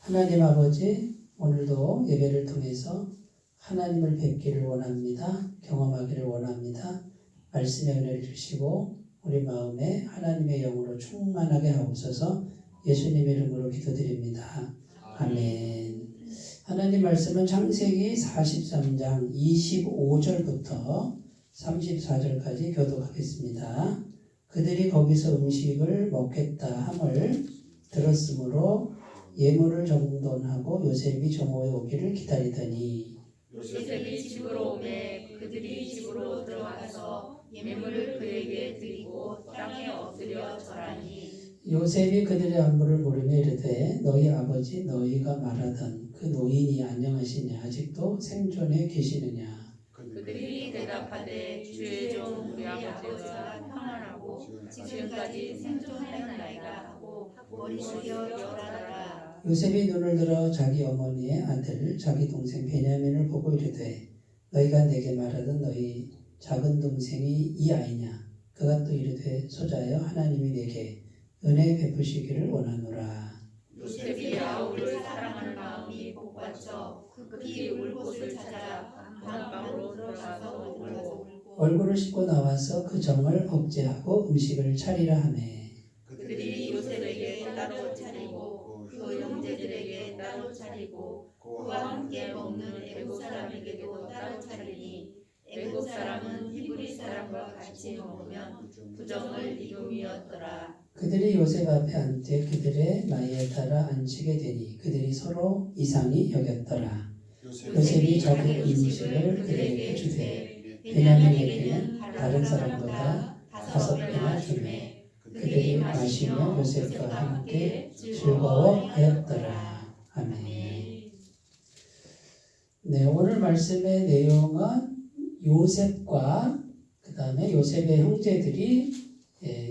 하나님 아버지, 오늘도 예배를 통해서 하나님을 뵙기를 원합니다. 경험하기를 원합니다. 말씀의 은혜를 주시고 우리 마음에 하나님의 영으로 충만하게 하옵소서. 예수님의 이름으로 기도드립니다. 아멘. 하나님 말씀은 창세기 43장 25절부터 34절까지 교독하겠습니다. 그들이 거기서 음식을 먹겠다 함을 들었으므로 예물을 정돈하고 요셉이 정오에 오기를 기다리더니 요셉이 집으로 오매 그들이 집으로 들어가서 예물을 그에게 드리고 땅에 엎드려 절하니 요셉이 그들의 안부를 물으며 이르되 너희 아버지 너희가 말하던 그 노인이 안녕하시냐 아직도 생존해 계시느냐. 그들이 대답하되 주의 종 우리 아버지가 평안하고 지금까지 생존하였나이다 하고 머리숙여 절하더라. 요셉이 눈을 들어 자기 어머니의 아들 자기 동생 베냐민을 보고 이르되 너희가 내게 말하던 너희 작은 동생이 이 아이냐. 그가 또 이르되 소자여 하나님이 내게 은혜 베푸시기를 원하노라. 요셉이 아우를 사랑하는 마음이 복받쳐 급히 울 곳을 찾아 안방으로 들어가서 울고 얼굴을 씻고 나와서 그 정을 억제하고 음식을 차리라 하매 그들이 요셉에게 따로 차리고 그 형제들에게 따로 차리고 그와 함께 먹는 애국 사람에게도 따로 차리니 애국 사람은 히브리 사람과 같이 먹으면 부정을 입음이었더라. 그들이 요셉 앞에 앉되 그들의 나이에 따라 앉히게 되니 그들이 서로 이상히 여겼더라. 요셉이 자기 음식을 그들에게 주되 베냐민에게는 다른 사람보다 5배나 주매 그들이 마시며 요셉과 함께 즐거워하였더라. 아멘. 네, 오늘 말씀의 내용은 요셉과 그 다음에 요셉의 형제들이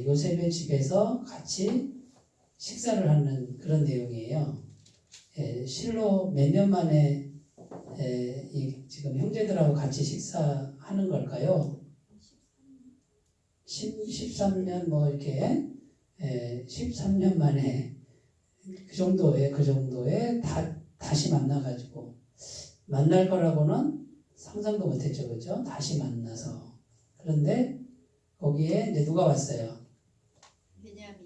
요셉의 집에서 같이 식사를 하는 그런 내용이에요. 실로 몇 년 만에 지금 형제들하고 같이 식사하는 걸까요? 13년 뭐 이렇게 13년 만에 그 정도에 다시 만나가지고 만날 거라고는 상상도 못했죠, 그죠? 다시 만나서. 그런데 거기에 이제 누가 왔어요?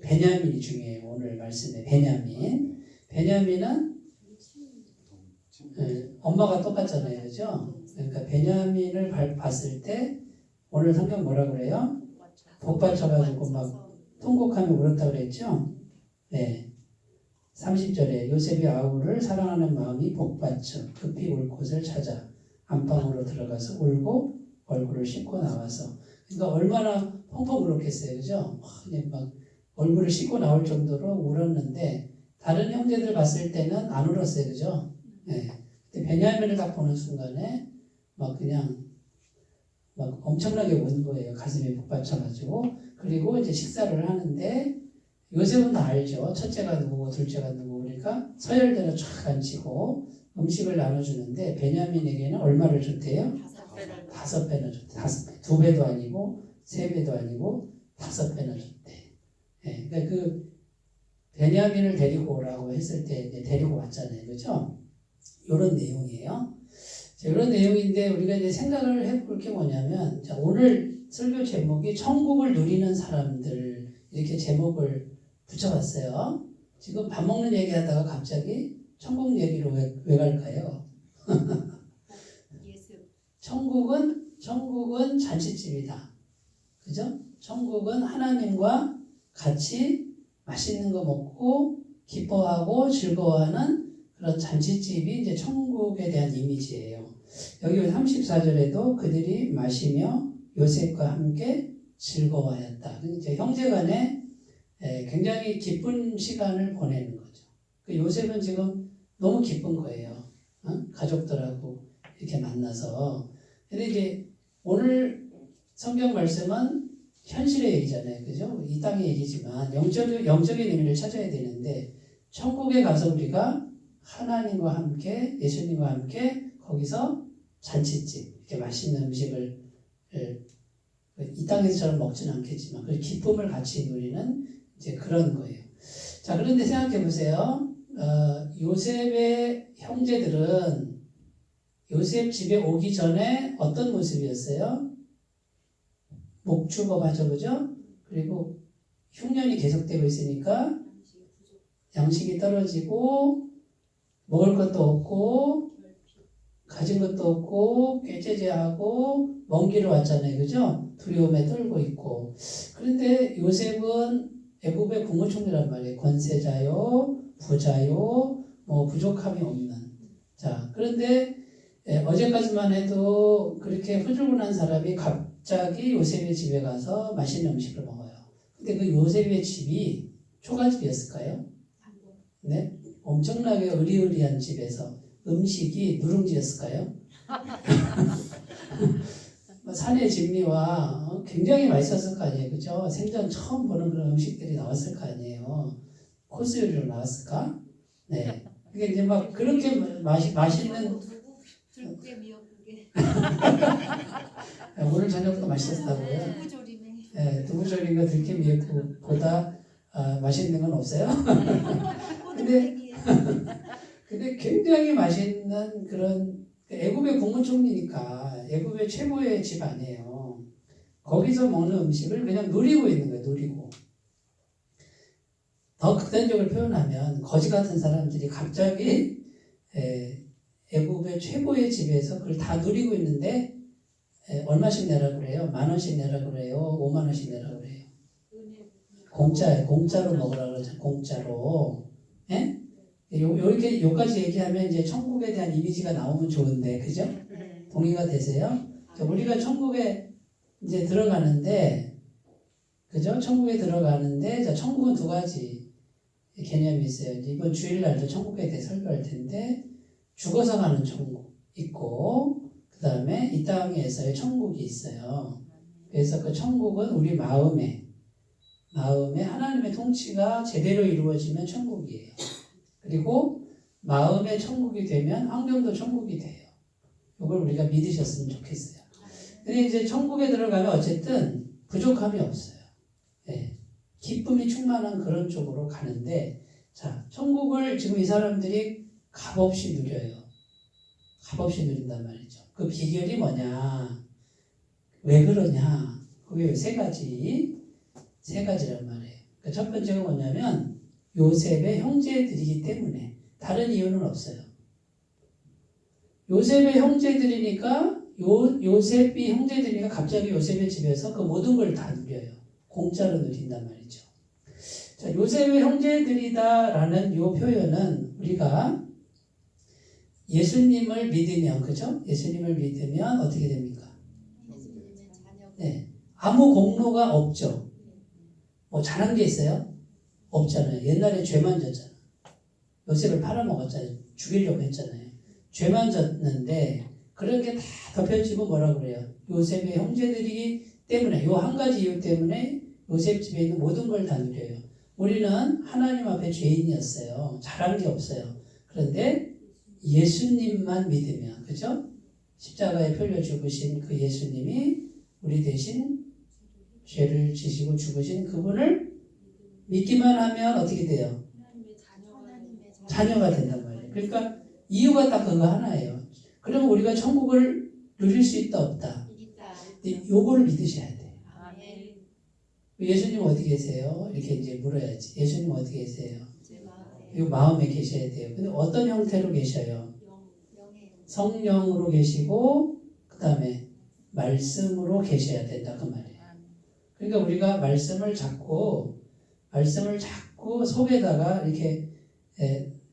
베냐민이 중요해요. 오늘 말씀에 베냐민. 베냐민은 엄마가 똑같잖아요, 그죠? 그러니까 베냐민을 봤을 때 오늘 성경 뭐라 그래요? 복받쳐가지고 막 통곡하며 울었다 그랬죠? 네. 30절에 요셉이 아우를 사랑하는 마음이 복받쳐 급히 울 곳을 찾아 안방으로 들어가서 울고 얼굴을 씻고 나와서. 그러니까 얼마나 펑펑 울었겠어요, 그죠? 그냥 막 얼굴을 씻고 나올 정도로 울었는데 다른 형제들 봤을 때는 안 울었어요, 그죠? 네. 근데 베냐민을 딱 보는 순간에 막 그냥 막 엄청나게 운 거예요. 가슴이 북받쳐가지고. 그리고 이제 식사를 하는데 요셉은 다 알죠. 첫째가 누구고 둘째가 누구고 그러니까 서열대로 쫙 앉히고 음식을 나눠주는데 베냐민에게는 얼마를 줬대요? 5배나 줬대. 5배. 2배도 아니고 3배도 아니고 5배나 줬대. 네. 그러니까 그 베냐민을 데리고 오라고 했을 때 이제 데리고 왔잖아요. 그죠? 이런 내용이에요. 자, 이런 내용인데 우리가 이제 생각을 해볼 게 뭐냐면 자, 오늘 설교 제목이 천국을 누리는 사람들 이렇게 제목을 붙여봤어요. 지금 밥 먹는 얘기하다가 갑자기 천국 얘기로 왜 갈까요? 천국은 잔치집이다. 그죠? 천국은 하나님과 같이 맛있는 거 먹고 기뻐하고 즐거워하는 그런 잔치집이 이제 천국에 대한 이미지예요. 여기 34절에도 그들이 마시며 요셉과 함께 즐거워하였다. 이제 형제간에 굉장히 기쁜 시간을 보내는 거죠. 그 요셉은 지금 너무 기쁜 거예요. 가족들하고 이렇게 만나서. 근데 이제 오늘 성경 말씀은 현실의 얘기잖아요. 그죠? 이 땅의 얘기지만 영적인 의미를 찾아야 되는데 천국에 가서 우리가 하나님과 함께 예수님과 함께 거기서 잔치집 이렇게 맛있는 음식을 이 땅에서처럼 먹지는 않겠지만 그 기쁨을 같이 누리는 이제 그런 거예요. 자, 그런데 생각해 보세요. 요셉의 형제들은 요셉 집에 오기 전에 어떤 모습이었어요? 목축업하죠, 그죠? 그리고 흉년이 계속되고 있으니까 양식이 떨어지고 먹을 것도 없고 가진 것도 없고 꾀죄죄하고 먼 길을 왔잖아요, 그죠? 두려움에 떨고 있고. 그런데 요셉은 애굽의 국무총리란 말이에요. 권세자요, 부자요, 뭐 부족함이 없는. 자, 그런데 어제까지만 해도 그렇게 후줄근한 사람이 갑자기 요셉의 집에 가서 맛있는 음식을 먹어요. 근데 그 요셉의 집이 초가집이었을까요? 네? 엄청나게 의리의리한 집에서 음식이 누룽지였을까요? 산의 진미와 굉장히 맛있었을 거 아니에요, 그죠? 생전 처음 보는 그런 음식들이 나왔을 거 아니에요. 코스 요리로 나왔을까? 네. 그게 이제 막 그렇게 맛있는 들깨 미역국에 오늘 저녁도 맛있었다고요? 두부조림에 네, 두부조림과 들깨 미역국보다 맛있는 건 없어요? 근데 굉장히 맛있는 그런 애굽의 국무총리니까 애굽의 최고의 집 아니에요. 거기서 먹는 음식을 그냥 누리고 있는 거예요. 누리고. 더 극단적으로 표현하면 거지 같은 사람들이 갑자기 애굽의 최고의 집에서 그걸 다 누리고 있는데 얼마씩 내라고 그래요? 10,000원씩 내라고 그래요? 50,000원씩 내라고 그래요? 공짜로 먹으라고 그러죠. 공짜로. 예? 이렇게 요까지 얘기하면 이제 천국에 대한 이미지가 나오면 좋은데, 그죠? 동의가 되세요? 우리가 천국에 이제 들어가는데, 그죠? 천국에 들어가는데, 자, 천국은 두 가지 개념이 있어요. 이번 주일날도 천국에 대해 설교할 텐데, 죽어서 가는 천국 있고, 그 다음에 이 땅에서의 천국이 있어요. 그래서 그 천국은 우리 마음에 하나님의 통치가 제대로 이루어지면 천국이에요. 그리고 마음의 천국이 되면 환경도 천국이 돼요. 이걸 우리가 믿으셨으면 좋겠어요. 근데 이제 천국에 들어가면 어쨌든 부족함이 없어요. 네. 기쁨이 충만한 그런 쪽으로 가는데, 자, 천국을 지금 이 사람들이 값없이 누려요. 값없이 누린단 말이죠. 그 비결이 뭐냐? 왜 그러냐? 그게 세 가지란 말이에요. 그러니까 첫 번째가 뭐냐면 요셉의 형제들이기 때문에, 다른 이유는 없어요. 요셉의 형제들이니까 요셉이 형제들이니까 갑자기 요셉의 집에서 그 모든 걸 다 누려요. 공짜로 누린단 말이죠. 자, 요셉의 형제들이다라는 요 표현은 우리가 예수님을 믿으면, 그죠? 예수님을 믿으면 어떻게 됩니까? 네, 아무 공로가 없죠. 뭐 잘한 게 있어요? 없잖아요. 옛날에 죄만 졌잖아. 요셉을 팔아먹었잖아요. 죽이려고 했잖아요. 죄만 졌는데 그렇게 다 덮여지고 뭐라고 그래요? 요셉의 형제들이기 때문에, 요 한 가지 이유 때문에 요셉 집에 있는 모든 걸 다 누려요. 우리는 하나님 앞에 죄인이었어요. 잘한 게 없어요. 그런데 예수님만 믿으면, 그죠? 십자가에 풀려 죽으신 그 예수님이 우리 대신 죄를 지시고 죽으신 그분을 믿기만 하면 어떻게 돼요? 자녀가 된단 말이에요. 그러니까 이유가 딱 그거 하나예요. 그러면 우리가 천국을 누릴 수 있다 없다? 근데 요거를 믿으셔야 돼요. 예수님 어디 계세요? 이렇게 이제 물어야지. 예수님 어디 계세요? 이 마음에 계셔야 돼요. 근데 어떤 형태로 계셔요? 성령으로 계시고 그 다음에 말씀으로 계셔야 된다 그 말이에요. 그러니까 우리가 말씀을 잡고 속에다가 이렇게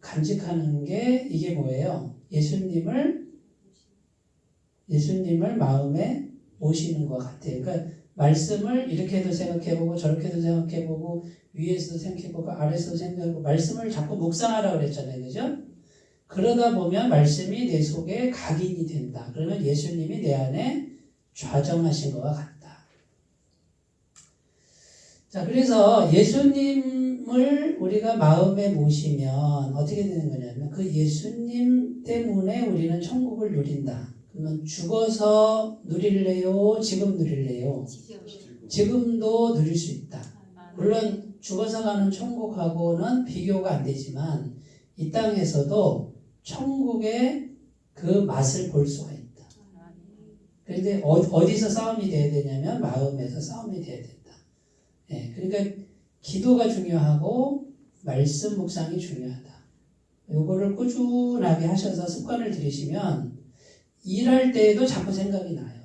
간직하는 게 이게 뭐예요? 예수님을 마음에 모시는 것 같아요. 그러니까 말씀을 이렇게도 생각해보고 저렇게도 생각해보고 위에서도 생각해보고 아래서도 생각해보고 말씀을 자꾸 묵상하라고 그랬잖아요. 그죠? 그러다 보면 말씀이 내 속에 각인이 된다. 그러면 예수님이 내 안에 좌정하신 것과 같다. 자, 그래서 예수님을 우리가 마음에 모시면 어떻게 되는 거냐면 그 예수님 때문에 우리는 천국을 누린다. 그러면 죽어서 누릴래요? 지금 누릴래요? 지금도 누릴 수 있다. 물론 죽어서 가는 천국하고는 비교가 안 되지만 이 땅에서도 천국의 그 맛을 볼 수가 있다. 그런데 어디서 싸움이 돼야 되냐면 마음에서 싸움이 돼야 된다. 예, 그러니까 기도가 중요하고 말씀 묵상이 중요하다. 요거를 꾸준하게 하셔서 습관을 들이시면 일할 때에도 자꾸 생각이 나요.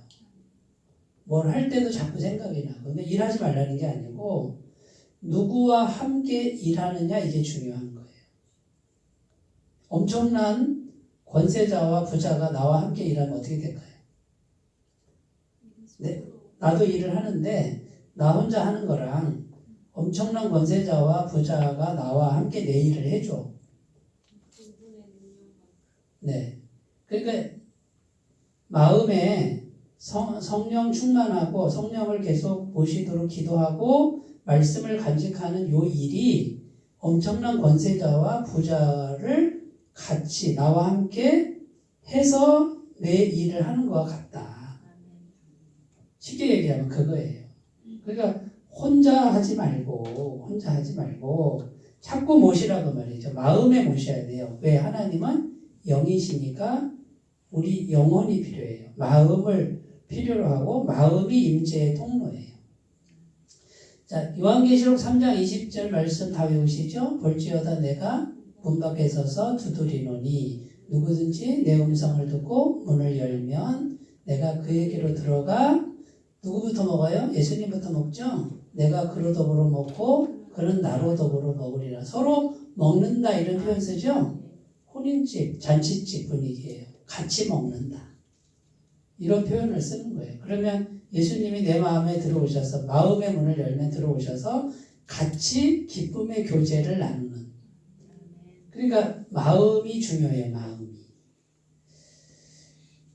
뭘 할 때도 자꾸 생각이 나고. 그러니까 일하지 말라는 게 아니고 누구와 함께 일하느냐 이게 중요한 거예요. 엄청난 권세자와 부자가 나와 함께 일하면 어떻게 될까요? 네, 나도 일을 하는데 나 혼자 하는 거랑 엄청난 권세자와 부자가 나와 함께 내 일을 해줘. 네, 그러니까 마음에 성령 충만하고 성령을 계속 보시도록 기도하고 말씀을 간직하는 요 일이 엄청난 권세자와 부자를 같이 나와 함께 해서 내 일을 하는 것과 같다. 쉽게 얘기하면 그거예요. 그러니까 혼자 하지 말고 자꾸 모시라고 말이죠. 마음에 모셔야 돼요. 왜? 하나님은 영이시니까 우리 영혼이 필요해요. 마음을 필요로 하고 마음이 임재의 통로예요. 자, 요한계시록 3장 20절 말씀 다 외우시죠? 볼지어다 내가 문 밖에 서서 두드리노니 누구든지 내 음성을 듣고 문을 열면 내가 그에게로 들어가 누구부터 먹어요? 예수님부터 먹죠? 내가 그로 더불어 먹고 그는 나로 더불어 먹으리라. 서로 먹는다 이런 표현 쓰죠? 혼인집, 잔치집 분위기예요. 같이 먹는다. 이런 표현을 쓰는 거예요. 그러면 예수님이 내 마음에 들어오셔서 마음의 문을 열면 들어오셔서 같이 기쁨의 교제를 나누는. 그러니까 마음이 중요해요. 마음이.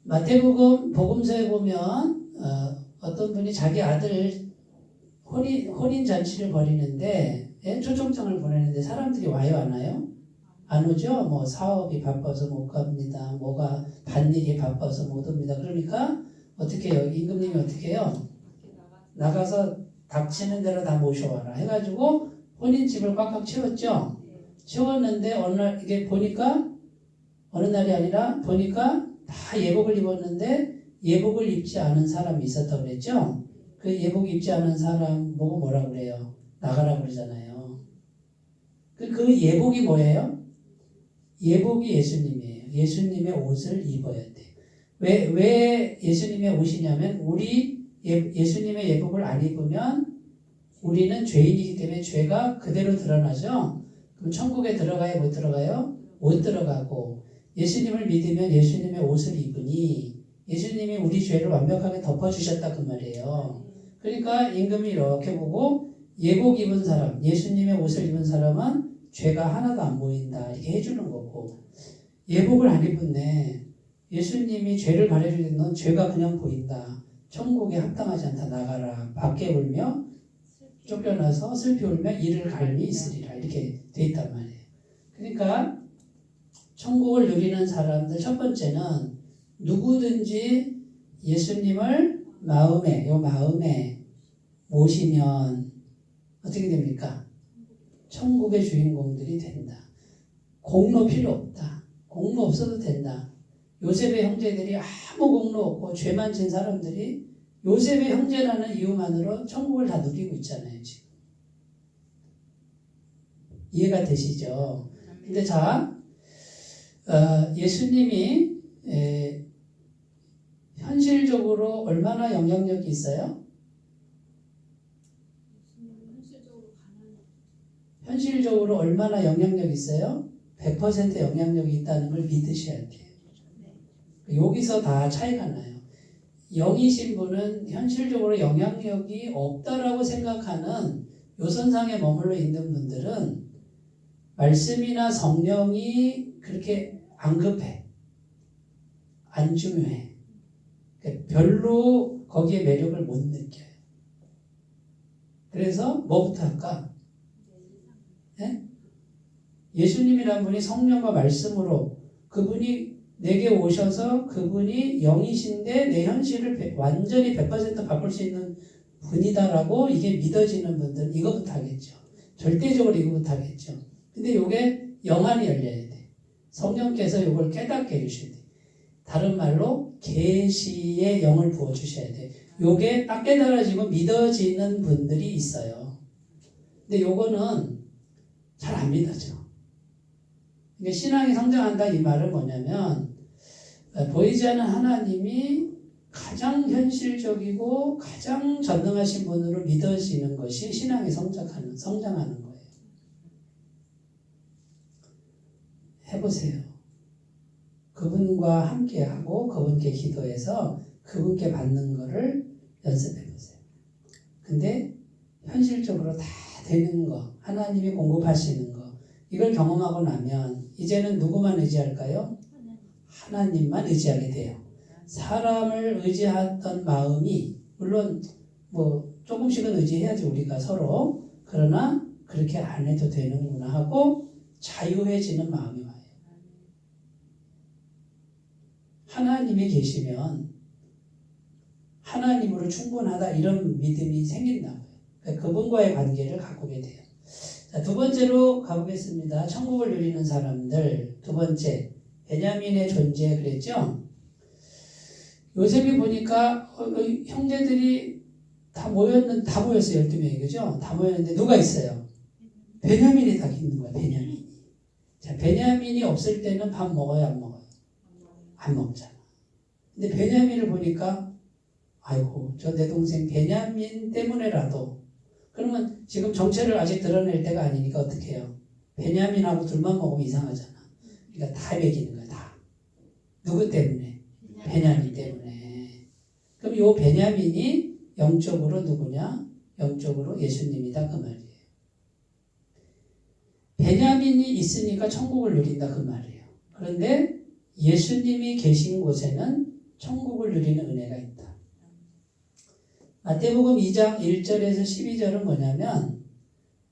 마태복음 복음서에 보면 어떤 분이 자기 아들 혼인 잔치를 벌이는데 초청장을 보내는데 사람들이 와요 안 와요? 안 오죠? 뭐 사업이 바빠서 못 갑니다. 뭐가 밭일이 바빠서 못 옵니다. 그러니까 어떻게 해요? 임금님이 어떻게 해요? 나가서 닥치는 대로 다 모셔와라 해가지고 혼인집을 꽉꽉 채웠죠? 채웠는데 어느 날 이게 보니까 어느 날이 아니라 보니까 다 예복을 입었는데 예복을 입지 않은 사람이 있었다고 그랬죠? 그 예복 입지 않은 사람 보고 뭐라 그래요? 나가라 그러잖아요. 그 예복이 뭐예요? 예복이 예수님이에요. 예수님의 옷을 입어야 돼. 왜 예수님의 옷이냐면 우리 예수님의 예복을 안 입으면 우리는 죄인이기 때문에 죄가 그대로 드러나죠. 그럼 천국에 들어가요? 못 들어가요? 못 들어가고 예수님을 믿으면 예수님의 옷을 입으니 예수님이 우리 죄를 완벽하게 덮어주셨다 그 말이에요. 그러니까 임금이 이렇게 보고 예복 입은 사람, 예수님의 옷을 입은 사람은 죄가 하나도 안 보인다 이렇게 해주는 거고 예복을 안 입었네. 예수님이 죄를 가려주는 넌 죄가 그냥 보인다. 천국에 합당하지 않다. 나가라. 밖에 울며 쫓겨나서 슬피 울며 이를 갈미 있으리라. 이렇게 돼 있단 말이에요. 그러니까 천국을 누리는 사람들 첫 번째는 누구든지 예수님을 마음에 모시면 어떻게 됩니까? 천국의 주인공들이 된다. 공로 필요 없다. 공로 없어도 된다. 요셉의 형제들이 아무 공로 없고 죄만 진 사람들이 요셉의 형제라는 이유만으로 천국을 다 누리고 있잖아요. 지금. 이해가 되시죠? 근데 자, 예수님이 현실적으로 얼마나 영향력이 있어요? 현실적으로 얼마나 영향력이 있어요? 100% 영향력이 있다는 걸 믿으셔야 돼요. 여기서 다 차이가 나요. 영이신 분은 현실적으로 영향력이 없다라고 생각하는 요선상에 머물러 있는 분들은 말씀이나 성령이 그렇게 안 급해. 안 중요해. 별로 거기에 매력을 못 느껴요. 그래서 뭐부터 할까? 네? 예수님이란 분이 성령과 말씀으로 그분이 내게 오셔서 그분이 영이신데 내 현실을 완전히 100% 바꿀 수 있는 분이다라고 이게 믿어지는 분들 이거부터 하겠죠. 절대적으로 이거부터 하겠죠. 근데 이게 영안이 열려야 돼. 성령께서 이걸 깨닫게 해주셔야 돼요. 다른 말로 계시의 영을 부어주셔야 돼요. 요게 딱 깨달아지고 믿어지는 분들이 있어요. 근데 요거는 잘 안 믿어져. 그러니까 신앙이 성장한다 이 말은 뭐냐면 보이지 않는 하나님이 가장 현실적이고 가장 전능하신 분으로 믿어지는 것이 신앙이 성장하는 거예요. 해보세요. 그분과 함께하고 그분께 기도해서 그분께 받는 거를 연습해보세요. 근데 현실적으로 다 되는 거, 하나님이 공급하시는 거, 이걸 경험하고 나면 이제는 누구만 의지할까요? 하나님만 의지하게 돼요. 사람을 의지했던 마음이 물론 뭐 조금씩은 의지해야지 우리가 서로, 그러나 그렇게 안 해도 되는구나 하고 자유해지는 마음이 와요. 하나님이 계시면 하나님으로 충분하다 이런 믿음이 생긴다고요. 그러니까 그분과의 관계를 가꾸게 돼요. 자, 두 번째로 가보겠습니다. 천국을 누리는 사람들. 두 번째, 베냐민의 존재 그랬죠? 요셉이 보니까 형제들이 다 모였어요. 12명이, 그죠? 다 모였는데 누가 있어요? 베냐민이 딱 있는 거야, 베냐민이. 자, 베냐민이 없을 때는 밥 먹어요, 안 먹어요? 안 먹잖아. 근데 베냐민을 보니까 아이고, 저 내 동생 베냐민 때문에라도, 그러면 지금 정체를 아직 드러낼 때가 아니니까 어떻게 해요? 베냐민하고 둘만 먹으면 이상하잖아. 그러니까 다 먹이는 거야, 다. 누구 때문에? 베냐민 때문에. 그럼 요 베냐민이 영적으로 누구냐? 영적으로 예수님이다 그 말이에요. 베냐민이 있으니까 천국을 누린다 그 말이에요. 그런데 예수님이 계신 곳에는 천국을 누리는 은혜가 있다. 마태복음 2장 1절에서 12절은 뭐냐면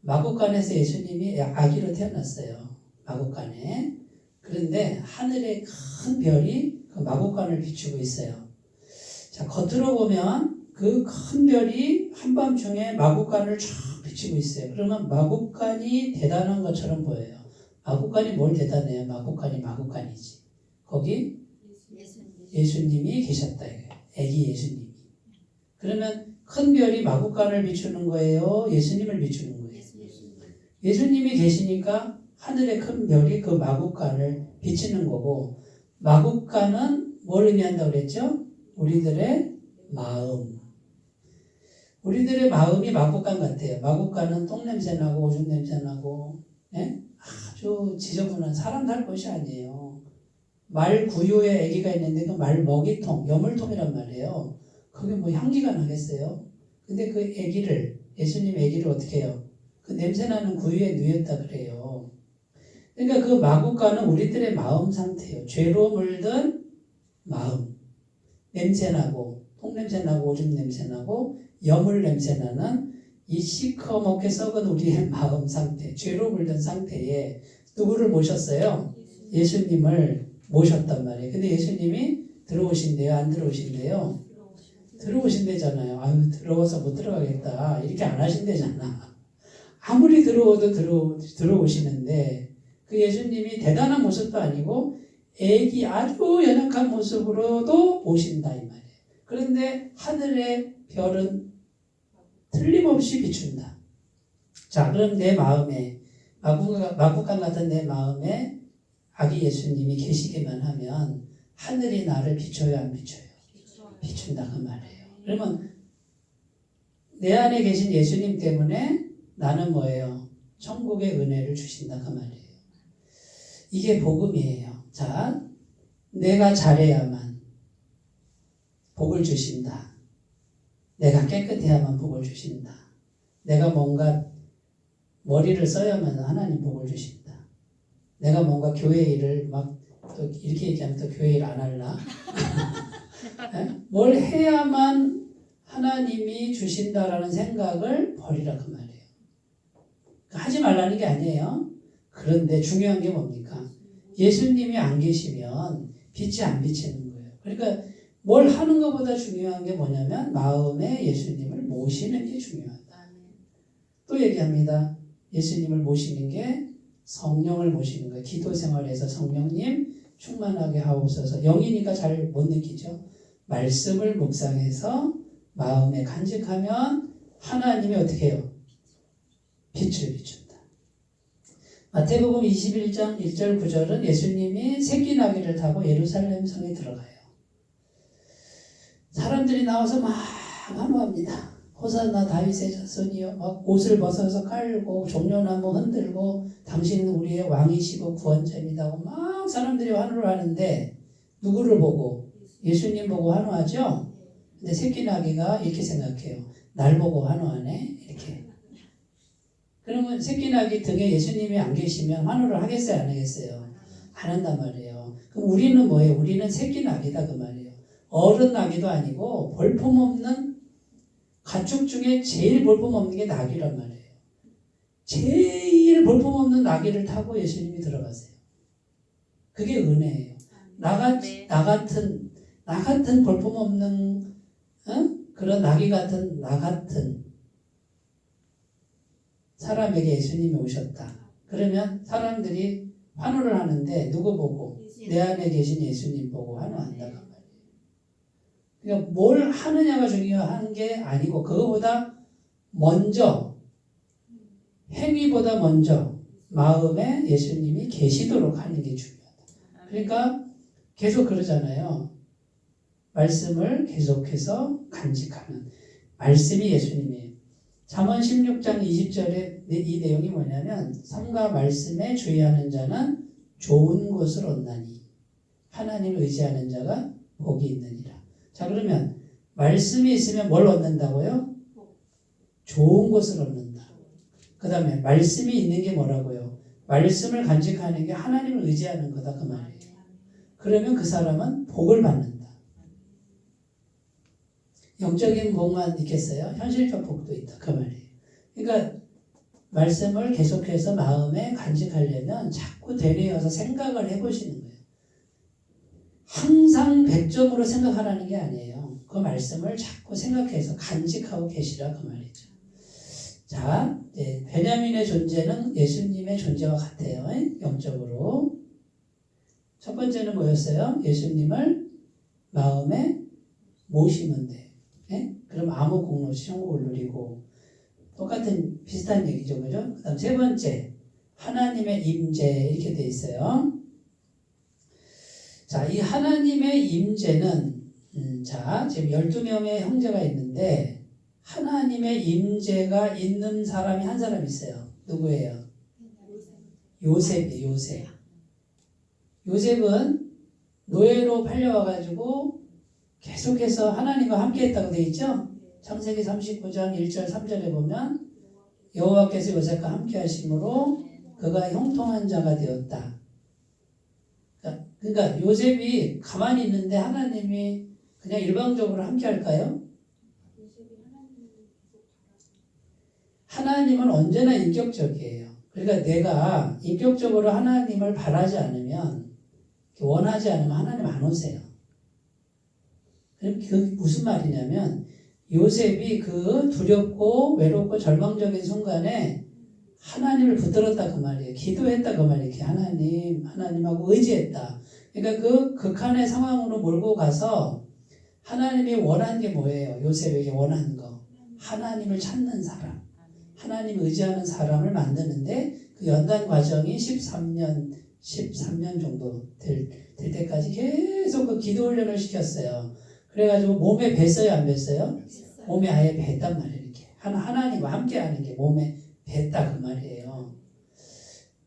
마구간에서 예수님이 아기로 태어났어요. 마구간에. 그런데 하늘에 큰 별이 그 마구간을 비추고 있어요. 자, 겉으로 보면 그 큰 별이 한밤중에 마구간을 쫙 비추고 있어요. 그러면 마구간이 대단한 것처럼 보여요. 마구간이 뭘 대단해요? 마구간이 마구간이지. 거기 예수님이 계셨다 이거예요. 아기 예수님이. 그러면 큰 별이 마구간을 비추는 거예요? 예수님을 비추는 거예요? 예수님이 계시니까 하늘의 큰 별이 그 마구간을 비추는 거고, 마구간은 뭘 의미한다고 그랬죠? 우리들의 마음. 우리들의 마음이 마구간 같아요. 마구간은 똥냄새 나고 오줌 냄새 나고, 예? 아주 지저분한 사람 살 곳이 아니에요. 말 구유에 아기가 있는데 그 말 먹이통, 여물통이란 말이에요. 그게 뭐 향기가 나겠어요? 근데 그 아기를, 예수님 아기를 어떻게 해요? 그 냄새나는 구유에 누였다 그래요. 그러니까 그 마구간은 우리들의 마음 상태예요. 죄로 물든 마음. 냄새나고, 똥냄새나고, 오줌 냄새나고, 여물 냄새나는 이 시커멓게 썩은 우리의 마음 상태, 죄로 물든 상태에 누구를 모셨어요? 예수님을 모셨단 말이에요. 근데 예수님이 들어오신대요? 안 들어오신대요? 들어오신대잖아요. 아유, 들어와서 못 들어가겠다. 이렇게 안 하신대잖아. 아무리 들어오도 들어오시는데 그 예수님이 대단한 모습도 아니고 애기 아주 연약한 모습으로도 오신다 이 말이에요. 그런데 하늘의 별은 틀림없이 비춘다. 자, 그럼 내 마음에 마구간 같은 내 마음에 아기 예수님이 계시기만 하면 하늘이 나를 비춰요, 안 비춰요? 비춘다 그 말이에요. 그러면 내 안에 계신 예수님 때문에 나는 뭐예요? 천국의 은혜를 주신다 그 말이에요. 이게 복음이에요. 자, 내가 잘해야만 복을 주신다. 내가 깨끗해야만 복을 주신다. 내가 뭔가 머리를 써야만 하나님 복을 주신다. 내가 뭔가 교회 일을 막 또 이렇게 얘기하면 또 교회 일 안 할라? 뭘 해야만 하나님이 주신다라는 생각을 버리라 그 말이에요. 하지 말라는 게 아니에요. 그런데 중요한 게 뭡니까? 예수님이 안 계시면 빛이 안 비치는 거예요. 그러니까 뭘 하는 것보다 중요한 게 뭐냐면 마음에 예수님을 모시는 게 중요하다. 또 얘기합니다. 예수님을 모시는 게 성령을 모시는 거예요. 기도 생활에서 성령님 충만하게 하옵소서. 영이니까 잘 못 느끼죠. 말씀을 묵상해서 마음에 간직하면 하나님이 어떻게 해요? 빛을 비춘다. 마태복음 21장 1절 9절은 예수님이 새끼 나귀를 타고 예루살렘 성에 들어가요. 사람들이 나와서 막 환호합니다. 호산나 다윗의 자손이여. 막 옷을 벗어서 깔고 종려나무 흔들고 당신은 우리의 왕이시고 구원자입니다 하고 막 사람들이 환호를 하는데 누구를 보고? 예수님 보고 환호하죠? 근데 새끼 나귀가 이렇게 생각해요. 날 보고 환호하네? 이렇게. 그러면 새끼 나귀 등에 예수님이 안 계시면 환호를 하겠어요? 안 하겠어요? 안 한단 말이에요. 그럼 우리는 뭐예요? 우리는 새끼 나귀다 그 말이에요. 어른 나귀도 아니고 볼품없는 가축 중에 제일 볼품없는 게 나귀란 말이에요. 제일 볼품없는 나귀를 타고 예수님이 들어가세요. 그게 은혜예요. 나 같은 볼품없는 그런 나귀 같은 나 같은 사람에게 예수님이 오셨다. 그러면 사람들이 환호를 하는데 누구 보고? 내 안에 계신 예수님 보고 환호한다. 그러니까 뭘 하느냐가 중요한 게 아니고 그거보다 먼저 행위보다 먼저 마음에 예수님이 계시도록 하는 게 중요하다. 그러니까 계속 그러잖아요. 말씀을 계속해서 간직하는 말씀이 예수님이에요. 잠언 16장 20절에 이 내용이 뭐냐면 삶과 말씀에 주의하는 자는 좋은 것을 얻나니 하나님을 의지하는 자가 복이 있느니라. 자, 그러면 말씀이 있으면 뭘 얻는다고요? 좋은 것을 얻는다. 그 다음에 말씀이 있는 게 뭐라고요? 말씀을 간직하는 게 하나님을 의지하는 거다 그 말이에요. 그러면 그 사람은 복을 받는다. 영적인 복만 있겠어요? 현실적 복도 있다 그 말이에요. 그러니까 말씀을 계속해서 마음에 간직하려면 자꾸 되뇌어서 생각을 해보시는 거예요. 항상 100점으로 생각하라는 게 아니에요. 그 말씀을 자꾸 생각해서 간직하고 계시라 그 말이죠. 자, 베냐민의 존재는 예수님의 존재와 같아요. 영적으로. 첫 번째는 뭐였어요? 예수님을 마음에 모시면 돼요. 그럼 아무 공로 천국을 누리고 똑같은 비슷한 얘기죠. 그죠? 그 다음 세 번째 하나님의 임재 이렇게 돼 있어요. 자, 이 하나님의 임재는 자, 지금 12명의 형제가 있는데 하나님의 임재가 있는 사람이 한 사람 있어요. 누구예요? 요셉이에요. 요셉. 요셉은 노예로 팔려와가지고 계속해서 하나님과 함께 했다고 되어 있죠? 창세기 39장 1절 3절에 보면 여호와께서 요셉과 함께 하심으로 그가 형통한 자가 되었다. 그러니까 요셉이 가만히 있는데 하나님이 그냥 일방적으로 함께 할까요? 하나님은 언제나 인격적이에요. 그러니까 내가 인격적으로 하나님을 바라지 않으면 원하지 않으면 하나님 안 오세요. 그럼 그게 무슨 말이냐면 요셉이 그 두렵고 외롭고 절망적인 순간에 하나님을 붙들었다 그 말이에요. 기도했다 그 말이에요. 이렇게 하나님하고 의지했다. 그러니까 그 극한의 상황으로 몰고 가서 하나님이 원한 게 뭐예요? 요셉에게 원한 거. 하나님을 찾는 사람. 하나님 의지하는 사람을 만드는데 그 연단 과정이 13년 정도 될 때까지 계속 그 기도 훈련을 시켰어요. 그래가지고 몸에 뱄어요, 안 뱄어요? 몸에 아예 뱄단 말이에요. 이렇게 하나님과 함께하는 게 몸에 뱄다 그 말이에요.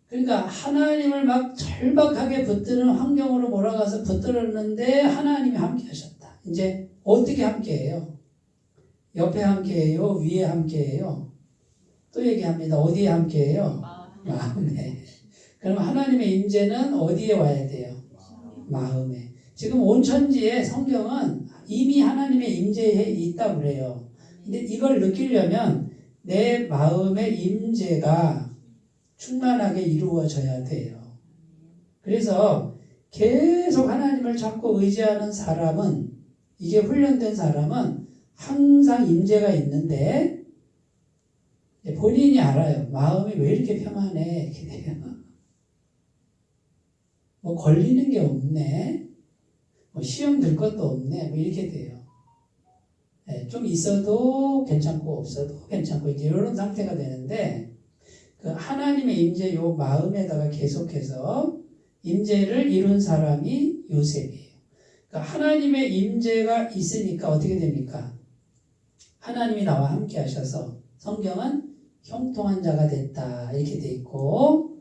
그러니까 하나님을 막 절박하게 붙드는 환경으로 몰아가서 붙들었는데 하나님이 함께하셨다. 이제 어떻게 함께해요? 옆에 함께해요? 위에 함께해요? 또 얘기합니다. 어디에 함께해요? 마음에. 그럼 하나님의 임재는 어디에 와야 돼요? 마음에. 지금 온 천지에 성경은 이미 하나님의 임재에 있다고 그래요. 근데 이걸 느끼려면 내 마음의 임재가 충만하게 이루어져야 돼요. 그래서 계속 하나님을 찾고 의지하는 사람은, 이게 훈련된 사람은 항상 임재가 있는데 본인이 알아요. 마음이 왜 이렇게 평안해? 이렇게 돼요. 뭐 걸리는 게 없네, 뭐 시험 들 것도 없네, 뭐 이렇게 돼요. 네, 좀 있어도 괜찮고 없어도 괜찮고 이제 이런 상태가 되는데 그 하나님의 임재 요 마음에다가 계속해서 임재를 이룬 사람이 요셉이에요. 그러니까 하나님의 임재가 있으니까 어떻게 됩니까? 하나님이 나와 함께 하셔서 성경은 형통한 자가 됐다 이렇게 돼 있고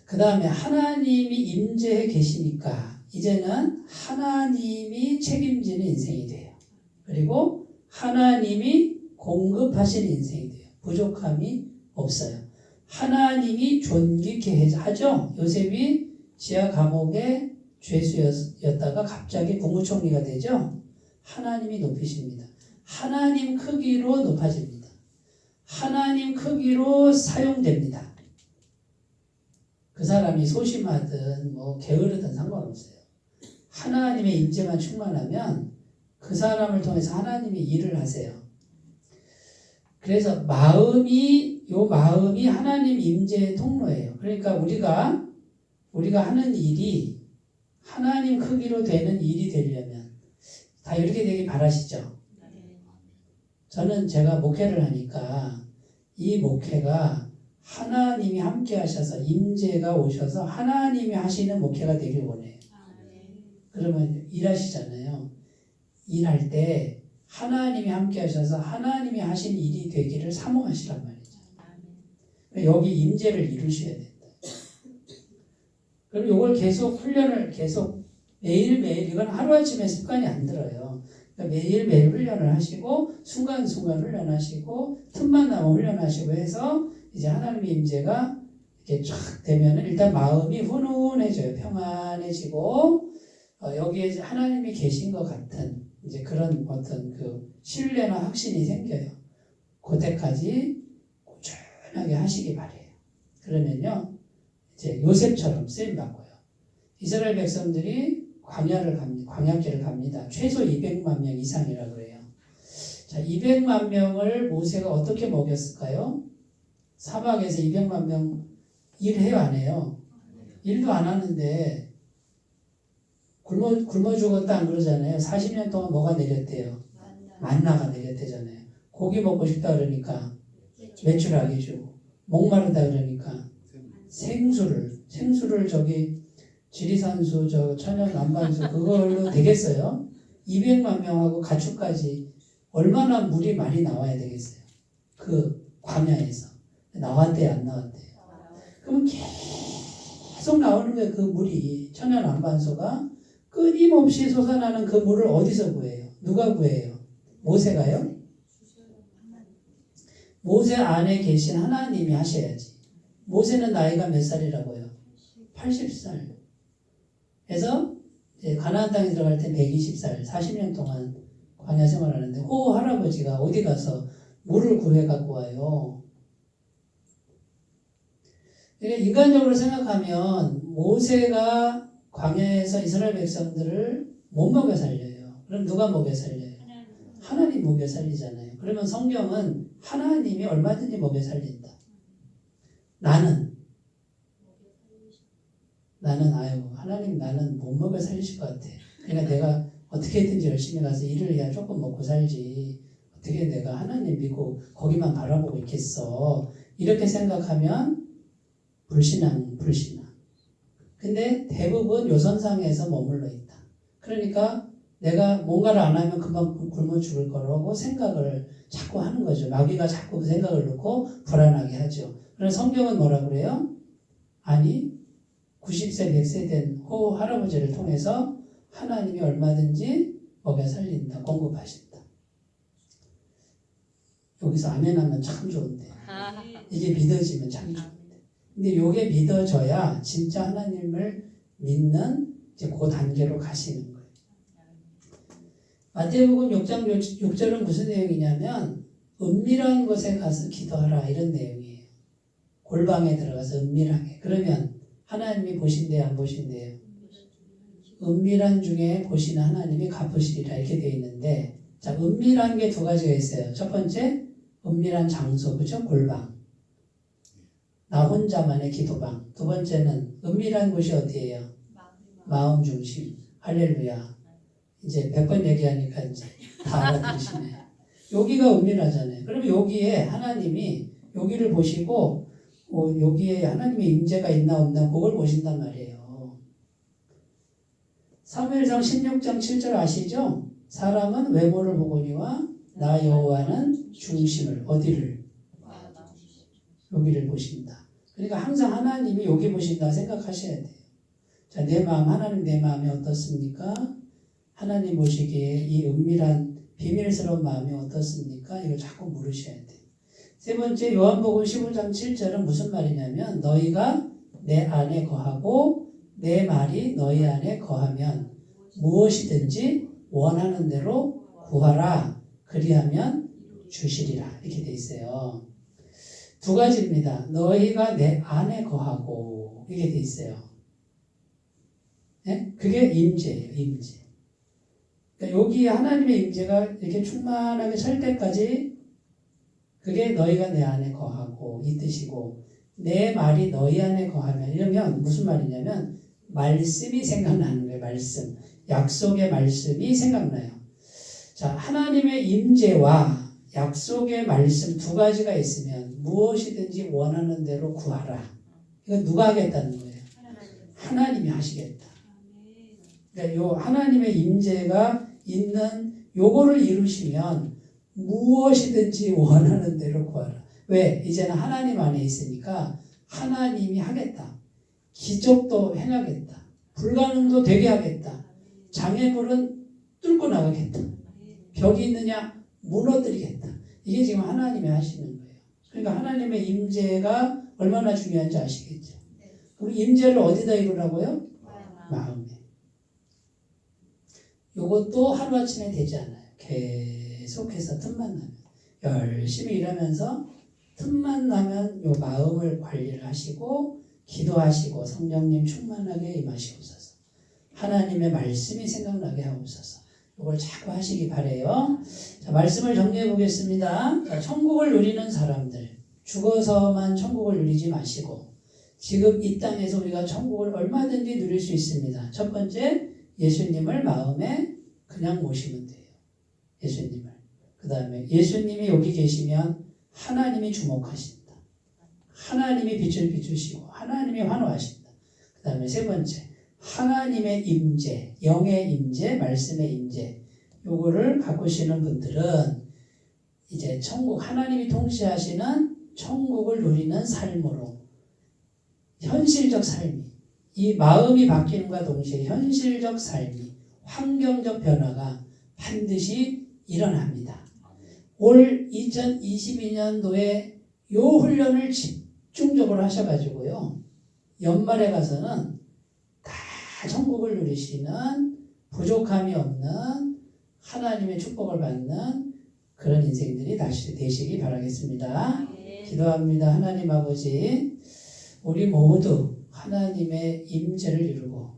그 다음에 하나님이 임재해 계시니까 이제는 하나님이 책임지는 인생이 돼요. 그리고 하나님이 공급하시는 인생이 돼요. 부족함이 없어요. 하나님이 존귀케 하죠. 요셉이 지하 감옥의 죄수였다가 갑자기 국무총리가 되죠. 하나님이 높이십니다. 하나님 크기로 높아집니다. 하나님 크기로 사용됩니다. 그 사람이 소심하든 뭐 게으르든 상관없어요. 하나님의 임재만 충만하면 그 사람을 통해서 하나님이 일을 하세요. 그래서 마음이 하나님 임재의 통로예요. 그러니까 우리가 하는 일이 하나님 크기로 되는 일이 되려면 다 이렇게 되길 바라시죠. 저는 제가 목회를 하니까 이 목회가 하나님이 함께 하셔서 임재가 오셔서 하나님이 하시는 목회가 되길 원해요. 그러면 일하시잖아요. 일할 때 하나님이 함께 하셔서 하나님이 하신 일이 되기를 사모하시란 말이죠. 여기 임재를 이루셔야 된다. 그럼 이걸 계속 훈련을 계속 매일매일 이건 하루아침에 습관이 안 들어요. 그러니까 매일매일 훈련을 하시고 순간순간 훈련하시고 틈만 나면 훈련하시고 해서 이제 하나님의 임재가 이렇게 쫙 되면 일단 마음이 훈훈해져요. 평안해지고 여기에 하나님이 계신 것 같은 이제 그런 어떤 그 신뢰나 확신이 생겨요. 그때까지 꾸준하게 하시기 바래요. 그러면요, 이제 요셉처럼 쓰임 받고요. 이스라엘 백성들이 광야길을 갑니다. 최소 200만 명 이상이라고 그래요. 자, 200만 명을 모세가 어떻게 먹였을까요? 사막에서 200만 명 일해요, 안 해요? 일도 안 하는데 굶어 죽었다 안 그러잖아요. 40년 동안 뭐가 내렸대요? 만나가 내렸대잖아요. 고기 먹고 싶다 그러니까 메추라기 주고 목마르다 그러니까 생수를 저기 지리산수 천연 남반수 그걸로 되겠어요? 200만 명하고 가축까지 얼마나 물이 많이 나와야 되겠어요? 그 광야에서 나왔대요, 안 나왔대요? 그러면 계속 나오는 거예요. 그 물이 천연 남반수가 끊임없이 솟아나는 그 물을 어디서 구해요? 누가 구해요? 모세가요? 모세 안에 계신 하나님이 하셔야지. 모세는 나이가 몇 살이라고요? 80살. 그래서 가나안 땅에 들어갈 때 120살, 40년 동안 광야 생활하는데 호 할아버지가 어디 가서 물을 구해 갖고 와요. 그러니까 인간적으로 생각하면 모세가 광야에서 이스라엘 백성들을 못 먹여 살려요. 그럼 누가 먹여 살려요? 하나님 먹여 살리잖아요. 그러면 성경은 하나님이 얼마든지 먹여 살린다. 나는 하나님 나는 못 먹여 살리실 것 같아. 그러니까 내가 어떻게든지 열심히 가서 일을 해야 조금 먹고 살지. 어떻게 내가 하나님 믿고 거기만 바라보고 있겠어. 이렇게 생각하면 불신앙. 근데 대부분 요선상에서 머물러 있다. 그러니까 내가 뭔가를 안 하면 금방 굶어 죽을 거라고 생각을 자꾸 하는 거죠. 마귀가 자꾸 그 생각을 놓고 불안하게 하죠. 그래서 성경은 뭐라 그래요? 아니 90세, 100세 된 호 할아버지를 통해서 하나님이 얼마든지 먹여 살린다, 공급하신다. 여기서 아멘 하면 참 좋은데 이게 믿어지면 참 좋은데 근데 이게 믿어져야 진짜 하나님을 믿는 이제 그 단계로 가시는 거예요. 마태복음 6장 6절은 무슨 내용이냐면 은밀한 곳에 가서 기도하라 이런 내용이에요. 골방에 들어가서 은밀하게. 그러면 하나님이 보신대요, 안 보신대요? 은밀한 중에 보시는 하나님이 갚으시리라 이렇게 되어 있는데 자, 은밀한 게 두 가지가 있어요. 첫 번째 은밀한 장소, 그죠? 골방. 나 혼자만의 기도방. 두 번째는 은밀한 곳이 어디예요? 마음 중심. 할렐루야. 이제 100번 얘기하니까 이제 다 알아들으시네. 여기가 은밀하잖아요. 그러면 여기에 하나님이 여기를 보시고 여기에 하나님의 임재가 있나 없나 그걸 보신단 말이에요. 사무엘상 16장 7절 아시죠? 사람은 외모를 보거니와 나 여호와는 중심을 어디를? 여기를 보신다. 그러니까 항상 하나님이 여기 보신다 생각하셔야 돼요. 자, 내 마음, 하나님 내 마음이 어떻습니까? 하나님 보시기에 이 은밀한 비밀스러운 마음이 어떻습니까? 이걸 자꾸 물으셔야 돼요. 세 번째 요한복음 15장 7절은 무슨 말이냐면 너희가 내 안에 거하고 내 말이 너희 안에 거하면 무엇이든지 원하는 대로 구하라. 그리하면 주시리라. 이렇게 돼 있어요. 두 가지입니다. 너희가 내 안에 거하고 이게 돼 있어요. 네? 그게 임재예요. 임재. 그러니까 여기 하나님의 임재가 이렇게 충만하게 설 때까지 그게 너희가 내 안에 거하고 이 뜻이고 내 말이 너희 안에 거하면 이러면 무슨 말이냐면 말씀이 생각나는 거예요. 말씀. 약속의 말씀이 생각나요. 자, 하나님의 임재와 약속의 말씀 두 가지가 있으면 무엇이든지 원하는 대로 구하라. 이건 누가 하겠다는 거예요? 하나님이 하시겠다. 그러니까 요 하나님의 임재가 있는 요거를 이루시면 무엇이든지 원하는 대로 구하라. 왜? 이제는 하나님 안에 있으니까 하나님이 하겠다. 기적도 행하겠다. 불가능도 되게 하겠다. 장애물은 뚫고 나가겠다. 벽이 있느냐? 무너뜨리겠다. 이게 지금 하나님이 하시는 거예요. 그러니까 하나님의 임재가 얼마나 중요한지 아시겠죠? 그럼 임재를 어디다 이루라고요? 마음에. 요것도 하루아침에 되지 않아요. 계속해서 틈만 나면. 열심히 일하면서 틈만 나면 요 마음을 관리를 하시고 기도하시고 성령님 충만하게 임하시옵소서. 하나님의 말씀이 생각나게 하옵소서. 이걸 자꾸 하시기 바래요. 자, 말씀을 정리해 보겠습니다. 자, 천국을 누리는 사람들, 죽어서만 천국을 누리지 마시고 지금 이 땅에서 우리가 천국을 얼마든지 누릴 수 있습니다. 첫 번째, 예수님을 마음에 그냥 모시면 돼요. 예수님을. 그 다음에 예수님이 여기 계시면 하나님이 주목하신다. 하나님이 빛을 비추시고 하나님이 환호하신다. 그 다음에 세 번째, 하나님의 임재, 영의 임재, 말씀의 임재. 요거를 가꾸시는 분들은 이제 천국, 하나님이 통치하시는 천국을 누리는 삶으로 현실적 삶이, 이 마음이 바뀌는과 동시에 현실적 삶이, 환경적 변화가 반드시 일어납니다. 올 2022년도에 요 훈련을 집중적으로 하셔가지고요. 연말에 가서는 다 천국을 누리시는 부족함이 없는 하나님의 축복을 받는 그런 인생들이 다시 되시기 바라겠습니다. 기도합니다. 하나님 아버지, 우리 모두 하나님의 임재를 이루고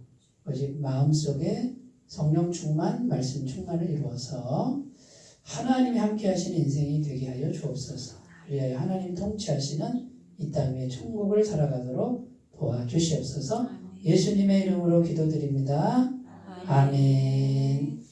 오직 마음속에 성령 충만, 말씀 충만을 이루어서 하나님이 함께 하시는 인생이 되게 하여 주옵소서. 그리하여 하나님 통치하시는 이 땅의 천국을 살아가도록 도와주시옵소서. 예수님의 이름으로 기도드립니다. 아멘.